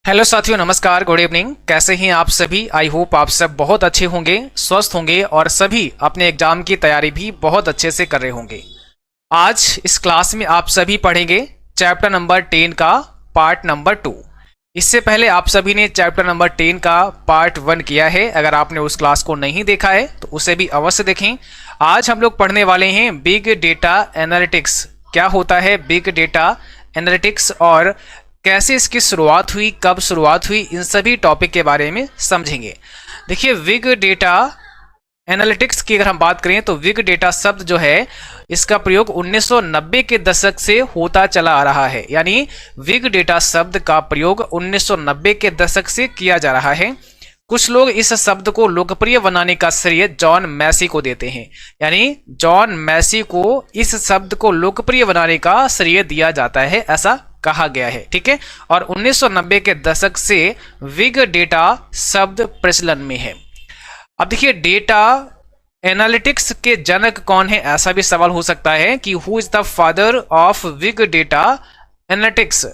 Hello साथियों, नमस्कार, good evening. कैसे हैं आप सभी? आई होप आप सब बहुत अच्छे होंगे, स्वस्थ होंगे और सभी अपने एग्जाम की तैयारी भी बहुत अच्छे से कर रहे होंगे। आज इस क्लास में आप सभी पढ़ेंगे चैप्टर नंबर 10 का पार्ट नंबर 2। इससे पहले आप सभी ने चैप्टर नंबर 10 का पार्ट 1 किया है। अगर आपने उस क्लास को नहीं देखा है तो उसे भी अवश्य देखें। आज हम लोग पढ़ने वाले हैं बिग डेटा एनालिटिक्स। क्या होता है बिग डेटा एनालिटिक्स और कैसे इसकी शुरुआत हुई, कब शुरुआत हुई, इन सभी टॉपिक के बारे में समझेंगे। देखिए, बिग डेटा एनालिटिक्स की अगर हम बात करें तो बिग डेटा शब्द जो है इसका प्रयोग 1990 के दशक से होता चला आ रहा है। यानी बिग डेटा शब्द का प्रयोग 1990 के दशक से किया जा रहा है। कुछ लोग इस शब्द को लोकप्रिय बनाने का श्रेय जॉन मैसी को देते हैं। यानी जॉन मैसी को इस शब्द को लोकप्रिय बनाने का श्रेय दिया जाता है, ऐसा कहा गया है। ठीक है, और 1990 के दशक से बिग डेटा शब्द प्रचलन में है। अब देखिए, डेटा एनालिटिक्स के जनक कौन है, ऐसा भी सवाल हो सकता है कि who is the father of big data analytics.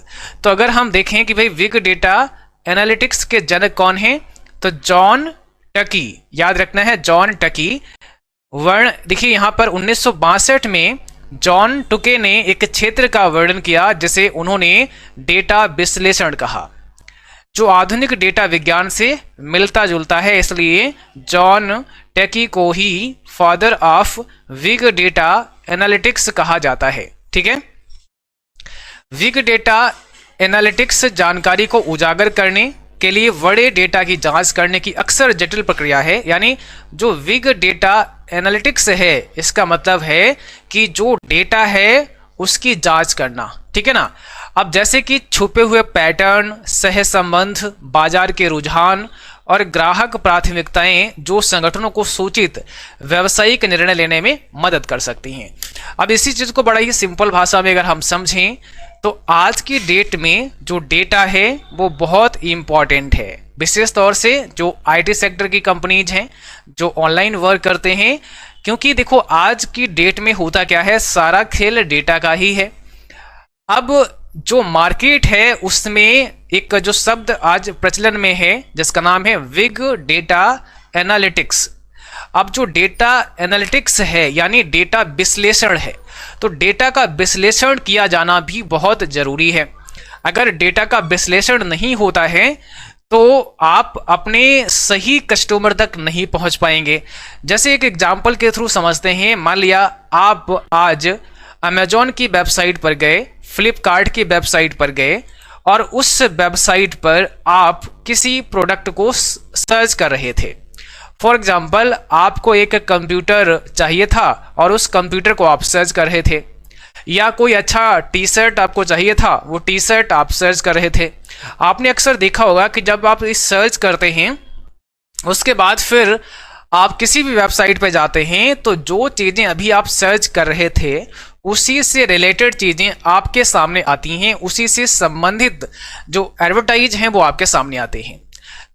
तो अगर हम देखें कि भाई बिग डेटा एनालिटिक्स के जनक कौन है, तो जॉन टकी, याद रखना है जॉन टकी। वर्ण देखिए यहां पर 1962 में जॉन टुके ने एक क्षेत्र का वर्णन किया जिसे उन्होंने डेटा विश्लेषण कहा, जो आधुनिक डेटा विज्ञान से मिलता जुलता है। इसलिए जॉन टकी को ही father of big data analytics कहा जाता है। ठीक है, बिग डेटा एनालिटिक्स जानकारी को उजागर करने के लिए बड़े डेटा की जांच करने की अक्सर जटिल प्रक्रिया है। यानी जो बिग डेटा एनालिटिक्स है इसका मतलब है कि जो डेटा है उसकी जांच करना। ठीक है ना। अब जैसे कि छुपे हुए पैटर्न, सह संबंध, बाजार के रुझान और ग्राहक प्राथमिकताएं जो संगठनों को सूचित व्यावसायिक निर्णय लेने में मदद कर सकती हैं। अब इसी चीज को बड़ा ही सिंपल भाषा में अगर हम समझें तो आज की डेट में जो डेटा है वो बहुत इंपॉर्टेंट है, विशेष तौर से जो आईटी सेक्टर की कंपनीज हैं, जो ऑनलाइन वर्क करते हैं। क्योंकि देखो आज की डेट में होता क्या है, सारा खेल डेटा का ही है। अब जो मार्केट है उसमें एक जो शब्द आज प्रचलन में है जिसका नाम है बिग डेटा एनालिटिक्स। अब जो डेटा एनालिटिक्स है यानी डेटा विश्लेषण है, तो डेटा का विश्लेषण किया जाना भी बहुत जरूरी है। अगर डेटा का विश्लेषण नहीं होता है तो आप अपने सही कस्टमर तक नहीं पहुंच पाएंगे। जैसे एक एग्जांपल के थ्रू समझते हैं। मान लिया आप आज अमेजॉन की वेबसाइट पर गए, फ्लिपकार्ट की वेबसाइट पर गए और उस वेबसाइट पर आप किसी प्रोडक्ट को सर्च कर रहे थे। फॉर एग्जाम्पल, आपको एक कंप्यूटर चाहिए था और उस कंप्यूटर को आप सर्च कर रहे थे, या कोई अच्छा टी शर्ट आपको चाहिए था, वो टी शर्ट आप सर्च कर रहे थे। आपने अक्सर देखा होगा कि जब आप इस सर्च करते हैं उसके बाद फिर आप किसी भी वेबसाइट पे जाते हैं तो जो चीज़ें अभी आप सर्च कर रहे थे उसी से रिलेटेड चीज़ें आपके सामने आती हैं, उसी से संबंधित जो एडवर्टाइज हैं वो आपके सामने आते हैं।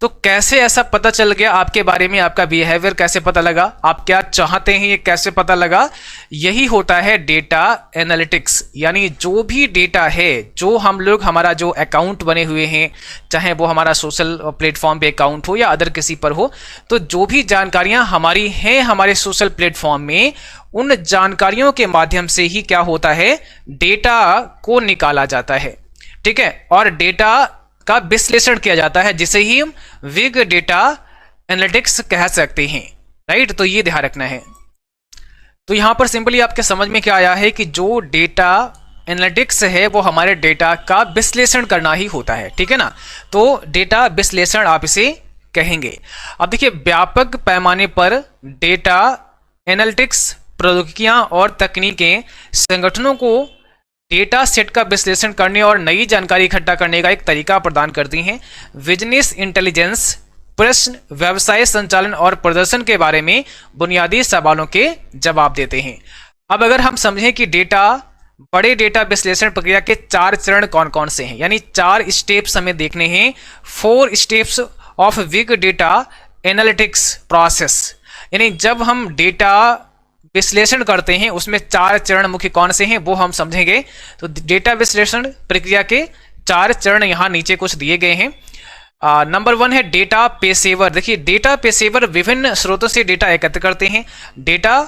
तो कैसे ऐसा पता चल गया आपके बारे में, आपका बिहेवियर कैसे पता लगा, आप क्या चाहते हैं ये कैसे पता लगा? यही होता है डेटा एनालिटिक्स। यानी जो भी डेटा है, जो हम लोग, हमारा जो अकाउंट बने हुए हैं, चाहे वो हमारा सोशल प्लेटफॉर्म पे अकाउंट हो या अदर किसी पर हो, तो जो भी जानकारियां हमारी हैं हमारे सोशल प्लेटफॉर्म में, उन जानकारियों के माध्यम से ही क्या होता है, डेटा को निकाला जाता है। ठीक है, और डेटा का विश्लेषण किया जाता है जिसे ही हम बिग डेटा एनालिटिक्स कह सकते हैं। राइट, तो ये ध्यान रखना है। तो यहां पर सिंपली आपके समझ में क्या आया है कि जो डेटा एनालिटिक्स है वो हमारे डेटा का विश्लेषण करना ही होता है। ठीक है ना, तो डेटा विश्लेषण आप इसे कहेंगे। अब देखिए, व्यापक पैमाने पर डेटा एनालिटिक्स प्रौद्योगिकियां और तकनीकें संगठनों को डेटा सेट का विश्लेषण करने और नई जानकारी इकट्ठा करने का एक तरीका प्रदान करती हैं। बिजनेस इंटेलिजेंस प्रश्न व्यवसाय संचालन और प्रदर्शन के बारे में बुनियादी सवालों के जवाब देते हैं। अब अगर हम समझें कि बड़े डेटा विश्लेषण प्रक्रिया के 4 चरण कौन कौन से हैं, यानी 4 स्टेप्स हमें देखने हैं। 4 steps of big data analytics process. यानी जब हम डेटा विश्लेषण करते हैं उसमें 4 चरण मुख्य कौन से हैं वो हम समझेंगे। तो डेटा विश्लेषण प्रक्रिया के 4 चरण यहाँ नीचे कुछ दिए गए हैं। नंबर 1 है डेटा पेशेवर। देखिए डेटा पेशेवर विभिन्न स्रोतों से डेटा एकत्र करते हैं। डेटा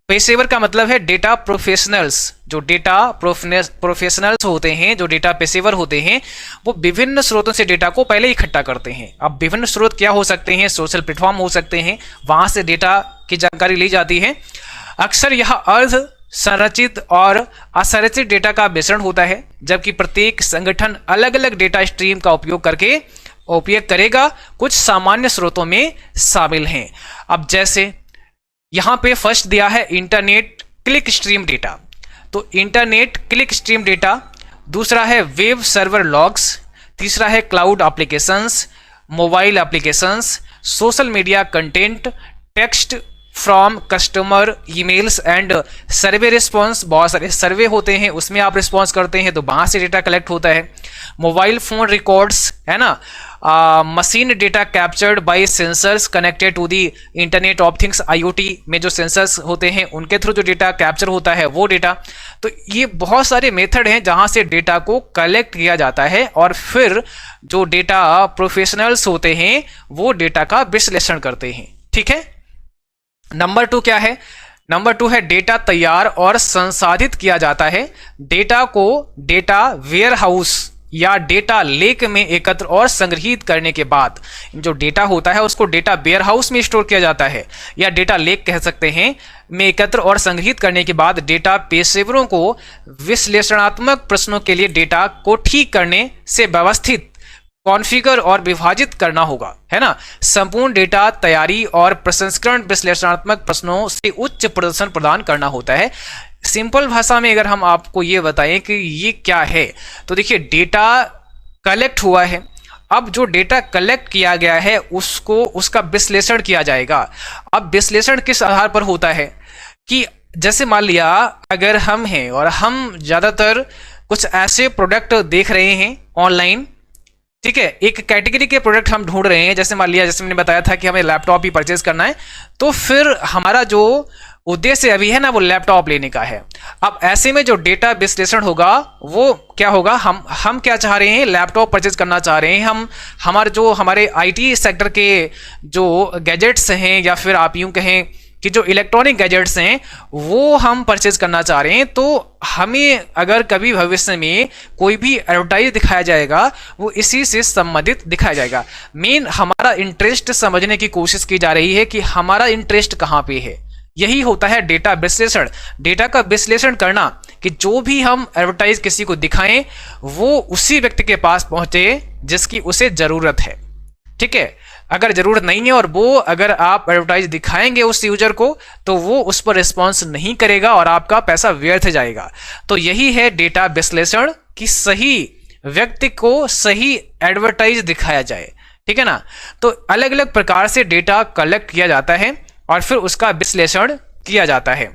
पेशेवर का मतलब है डेटा प्रोफेशनल्स। जो डेटा प्रोफेशनल्स होते हैं, जो डेटा पेशेवर होते हैं, वो विभिन्न स्रोतों से डेटा को पहले इकट्ठा करते हैं। अब विभिन्न स्रोत क्या हो सकते हैं? सोशल प्लेटफॉर्म हो सकते हैं, वहां से डेटा की जानकारी ली जाती है। अक्सर यह अर्ध संरचित और असंरचित डेटा का मिश्रण होता है, जबकि प्रत्येक संगठन अलग अलग डेटा स्ट्रीम का उपयोग करेगा। कुछ सामान्य स्रोतों में शामिल हैं। अब जैसे यहां पे फर्स्ट दिया है इंटरनेट क्लिक स्ट्रीम डेटा, तो इंटरनेट क्लिक स्ट्रीम डेटा। दूसरा है वेब सर्वर लॉग्स। तीसरा है cloud applications, mobile applications, social media content, text from customer, emails and survey response. बहुत सारे सर्वे होते हैं, उसमें आप रिस्पॉन्स करते हैं तो वहां से डेटा कलेक्ट होता है। मोबाइल फोन रिकॉर्ड्स, है ना, machine data captured by sensors connected to the internet of things, IoT में जो सेंसर्स होते हैं उनके थ्रू जो डेटा कैप्चर होता है वो डेटा। तो ये बहुत सारे मेथड हैं जहां से डेटा को कलेक्ट किया जाता है और फिर जो डेटा प्रोफेशनल्स होते हैं वो डेटा का विश्लेषण करते हैं। ठीक है। नंबर 2 क्या है? नंबर 2 है डेटा तैयार और संसाधित किया जाता है। डेटा को डेटा वेयरहाउस या डेटा लेक में एकत्र और संग्रहित करने के बाद जो डेटा होता है उसको डेटा वेयरहाउस में स्टोर किया जाता है, या डेटा लेक कह सकते हैं, में एकत्र और संग्रहित करने के बाद डेटा पेशेवरों को विश्लेषणात्मक प्रश्नों के लिए डेटा को ठीक करने से व्यवस्थित, कॉन्फ़िगर और विभाजित करना होगा, है ना। संपूर्ण डेटा तैयारी और प्रसंस्करण विश्लेषणात्मक प्रश्नों से उच्च प्रदर्शन प्रदान करना होता है। सिंपल भाषा में अगर हम आपको ये बताएं कि ये क्या है, तो देखिए डेटा कलेक्ट हुआ है। अब जो डेटा कलेक्ट किया गया है उसका विश्लेषण किया जाएगा। अब विश्लेषण किस आधार पर होता है कि जैसे मान लिया अगर हम हैं और हम ज़्यादातर कुछ ऐसे प्रोडक्ट देख रहे हैं ऑनलाइन, ठीक है, एक कैटेगरी के प्रोडक्ट हम ढूंढ रहे हैं, जैसे मान लिया जैसे मैंने बताया था कि हमें लैपटॉप ही परचेज करना है, तो फिर हमारा जो उद्देश्य अभी है ना वो लैपटॉप लेने का है। अब ऐसे में जो डेटा विश्लेषण होगा वो क्या होगा, हम क्या चाह रहे हैं, लैपटॉप परचेज करना चाह रहे हैं। हमारे IT सेक्टर के जो गैजेट्स हैं, या फिर आप यूं कहें कि जो इलेक्ट्रॉनिक गैजेट्स हैं वो हम परचेज करना चाह रहे हैं। तो हमें अगर कभी भविष्य में कोई भी एडवर्टाइज दिखाया जाएगा वो इसी से संबंधित दिखाया जाएगा। मेन हमारा इंटरेस्ट समझने की कोशिश की जा रही है कि हमारा इंटरेस्ट कहाँ पे है। यही होता है डेटा विश्लेषण। डेटा का विश्लेषण करना कि जो भी हम एडवर्टाइज किसी को दिखाएं वो उसी व्यक्ति के पास पहुंचे जिसकी उसे जरूरत है। ठीक है, अगर जरूरत नहीं है और वो अगर आप एडवर्टाइज दिखाएंगे उस यूजर को तो वो उस पर रिस्पॉन्स नहीं करेगा और आपका पैसा व्यर्थ जाएगा। तो यही है डेटा विश्लेषण कि सही व्यक्ति को सही एडवर्टाइज दिखाया जाए। ठीक है ना। तो अलग अलग प्रकार से डेटा कलेक्ट किया जाता है और फिर उसका विश्लेषण किया जाता है।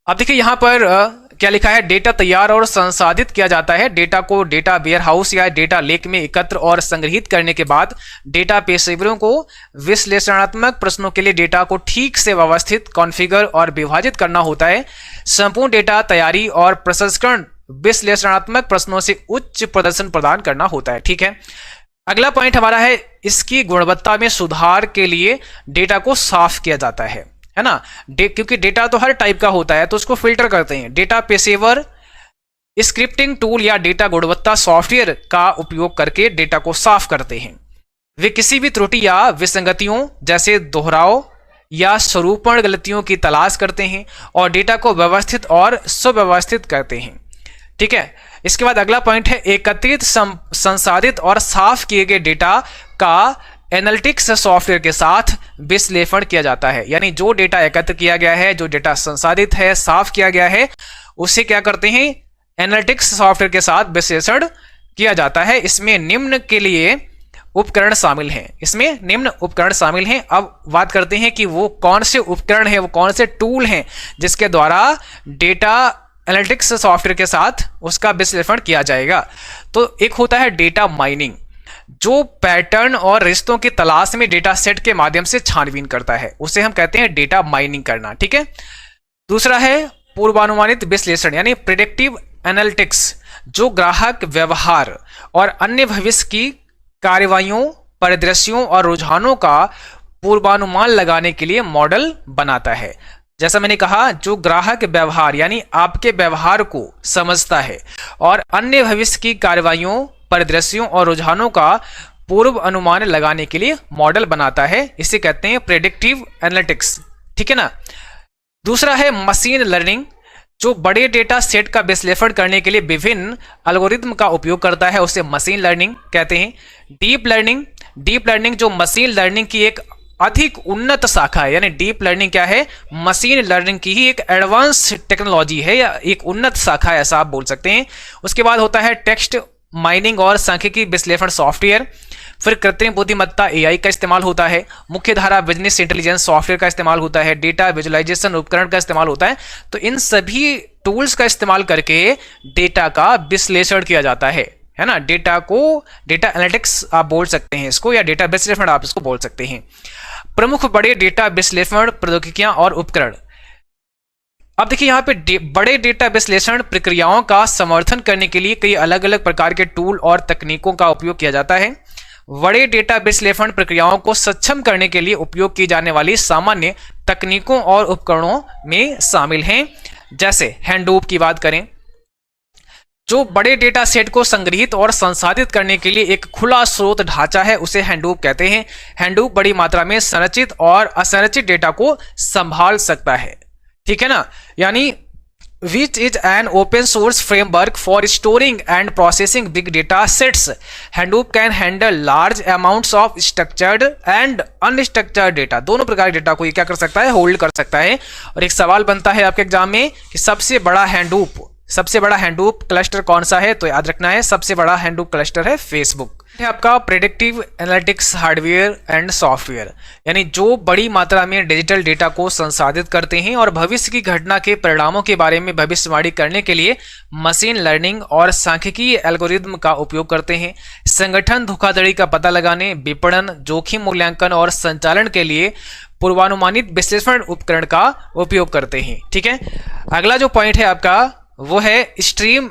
अब देखिए यहां पर क्या लिखा है, डेटा तैयार और संसाधित किया जाता है। डेटा को डेटा वेयरहाउस या डेटा लेक में एकत्र और संग्रहित करने के बाद डेटा पेशेवरों को विश्लेषणात्मक प्रश्नों के लिए डेटा को ठीक से व्यवस्थित, कॉन्फ़िगर और विभाजित करना होता है। संपूर्ण डेटा तैयारी और प्रसंस्करण विश्लेषणात्मक प्रश्नों से उच्च प्रदर्शन प्रदान करना होता है। ठीक है, अगला पॉइंट हमारा है इसकी गुणवत्ता में सुधार के लिए डेटा को साफ किया जाता है ना। क्योंकि डेटा तो हर टाइप का होता है तो उसको फिल्टर करते हैं। डेटा पेशेवर स्क्रिप्टिंग टूल या डेटा गुणवत्ता सॉफ्टवेयर का उपयोग करके डेटा को साफ करते हैं। वे किसी भी त्रुटि या विसंगतियों जैसे दोहराव या स्वरूपण गलतियों की तलाश करते हैं और डेटा को व्यवस्थित और सुव्यवस्थित करते हैं। ठीक है, इसके बाद अगला पॉइंट है एकत्रित, संसाधित और साफ किए गए डेटा का एनालिटिक्स सॉफ्टवेयर के साथ विश्लेषण किया जाता है। यानी जो डेटा एकत्र किया गया है, जो डेटा संसाधित है, साफ किया गया है, उसे क्या करते हैं, एनालिटिक्स सॉफ्टवेयर के साथ विश्लेषण किया जाता है। इसमें निम्न के लिए उपकरण शामिल हैं। इसमें निम्न उपकरण शामिल हैं। अब बात करते हैं कि वो कौन से उपकरण हैं, वो कौन से टूल हैं जिसके द्वारा डेटा एनालिटिक्स सॉफ्टवेयर के साथ उसका विश्लेषण किया जाएगा। तो एक होता है डेटा माइनिंग, जो पैटर्न और रिश्तों की तलाश में डेटा सेट के माध्यम से छानबीन करता है, उसे हम कहते हैं डेटा माइनिंग करना। ठीक है, दूसरा है पूर्वानुमानित विश्लेषण यानी प्रेडिक्टिव एनालिटिक्स, जो ग्राहक व्यवहार और अन्य भविष्य की कार्रवाइयों, परिदृश्यों और रुझानों का पूर्वानुमान लगाने के लिए मॉडल बनाता है। जैसा मैंने कहा, जो ग्राहक व्यवहार यानी आपके व्यवहार को समझता है और अन्य भविष्य की कार्रवाइयों, परिदृश्यों और रुझानों का पूर्व अनुमान लगाने के लिए मॉडल बनाता है, इसे कहते हैं प्रेडिक्टिव एनालिटिक्स। ठीक है ना। दूसरा है मशीन लर्निंग, जो बड़े डेटा सेट का विश्लेषण करने के लिए विभिन्न एल्गोरिथम का उपयोग करता है, उसे मशीन लर्निंग कहते हैं। डीप लर्निंग जो मशीन लर्निंग की एक अधिक उन्नत शाखा है, यानी डीप लर्निंग क्या है, मशीन लर्निंग की ही एक एडवांस टेक्नोलॉजी है या एक उन्नत शाखा है, ऐसा आप बोल सकते हैं। उसके बाद होता है टेक्स्ट माइनिंग और सांख्यिकी विश्लेषण सॉफ्टवेयर। फिर कृत्रिम बुद्धिमत्ता एआई का इस्तेमाल होता है, मुख्य धारा बिजनेस इंटेलिजेंस सॉफ्टवेयर का इस्तेमाल होता है, डेटा विजुअलाइजेशन उपकरण का इस्तेमाल होता है। तो इन सभी टूल्स का इस्तेमाल करके डेटा का विश्लेषण किया जाता है ना। डेटा एनालिटिक्स आप बोल सकते हैं इसको, या डेटा विश्लेषण आप इसको बोल सकते हैं। प्रमुख बड़े डेटा विश्लेषण प्रौद्योगिकियां और उपकरण। अब देखिए यहाँ पे बड़े डेटा विश्लेषण प्रक्रियाओं का समर्थन करने के लिए कई अलग अलग प्रकार के टूल और तकनीकों का उपयोग किया जाता है। बड़े डेटा विश्लेषण प्रक्रियाओं को सक्षम करने के लिए उपयोग की जाने वाली सामान्य तकनीकों और उपकरणों में शामिल हैं, जैसे हैंडूप की बात करें, जो बड़े डेटा सेट को संग्रहित और संसाधित करने के लिए एक खुला स्रोत ढांचा है, उसे हैंडूप कहते हैं। हैंडूप बड़ी मात्रा में संरचित और असंरचित डेटा को संभाल सकता है। ठीक है ना। यानी which is an open source framework for storing and processing big data sets. Hadoop can handle large amounts of structured and unstructured data. दोनों प्रकार के डेटा को ये क्या कर सकता है, होल्ड कर सकता है। और एक सवाल बनता है आपके एग्जाम में कि सबसे बड़ा हैंडूप क्लस्टर कौन सा है, तो याद रखना है सबसे बड़ा हैंडूप क्लस्टर है फेसबुक। है आपका predictive analytics hardware and software, यानी जो बड़ी मात्रा में डिजिटल डेटा को संसाधित करते हैं और भविष्य की घटना के परिणामों के बारे में भविष्यवाणी करने के लिए मशीन लर्निंग और सांख्यिकीय एल्गोरिथम का उपयोग करते हैं। संगठन धोखाधड़ी का पता लगाने, विपणन, जोखिम मूल्यांकन और संचालन के लिए पूर्वानुमानित विश्लेषण उपकरण का उपयोग करते हैं। ठीक है। अगला जो पॉइंट है आपका वो है स्ट्रीम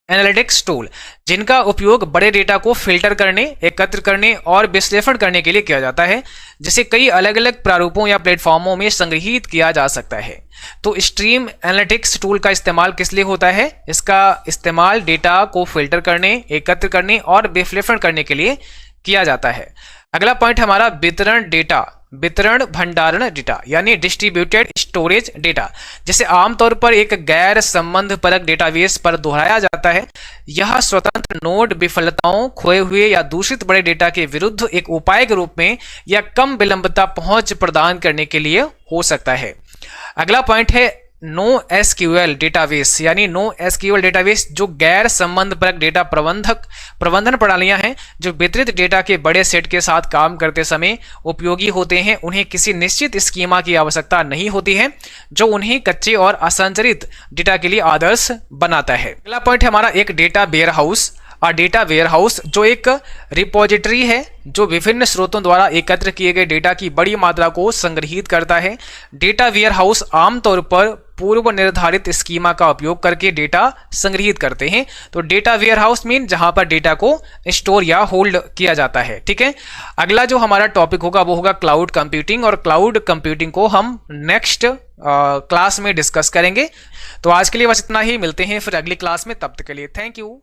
एनालिटिक्स टूल, जिनका उपयोग बड़े डेटा को फिल्टर करने, एकत्र करने और विश्लेषण करने के लिए किया जाता है, जिसे कई अलग अलग प्रारूपों या प्लेटफॉर्मों में संग्रहित किया जा सकता है। तो स्ट्रीम एनालिटिक्स टूल का इस्तेमाल किस लिए होता है? इसका इस्तेमाल डेटा को फिल्टर करने, एकत्र करने और विश्लेषण करने के लिए किया जाता है। अगला पॉइंट हमारा वितरण भंडारण डेटा, यानी डिस्ट्रीब्यूटेड स्टोरेज डेटा, जिसे आमतौर पर एक गैर संबंधपरक डेटाबेस पर दोहराया जाता है। यह स्वतंत्र नोड विफलताओं, खोए हुए या दूषित बड़े डेटा के विरुद्ध एक उपाय के रूप में या कम विलंबता पहुंच प्रदान करने के लिए हो सकता है। अगला पॉइंट है नो एसक्यूएल डेटाबेस, यानी नो एसक्यूएल डेटाबेस जो गैर संबंधपरक डेटा प्रबंधन प्रणालियां हैं, जो वितरित डेटा के बड़े सेट के साथ काम करते समय उपयोगी होते हैं। उन्हें किसी निश्चित स्कीमा की आवश्यकता नहीं होती है, जो उन्हें कच्चे और असंरचित डेटा के लिए आदर्श बनाता है। अगला पॉइंट है हमारा एक डेटा वेयरहाउस, जो एक रिपोजिटरी है जो विभिन्न स्रोतों द्वारा एकत्र किए गए डेटा की बड़ी मात्रा को संग्रहित करता है। डेटा वेयरहाउस आमतौर पर पूर्व निर्धारित स्कीमा का उपयोग करके डेटा संग्रहित करते हैं। तो डेटा वेयरहाउस मीन जहां पर डेटा को स्टोर या होल्ड किया जाता है। ठीक है। अगला जो हमारा टॉपिक होगा वो होगा क्लाउड कंप्यूटिंग, और क्लाउड कंप्यूटिंग को हम नेक्स्ट क्लास में डिस्कस करेंगे। तो आज के लिए बस इतना ही, मिलते हैं फिर अगली क्लास में, तब तक के लिए थैंक यू।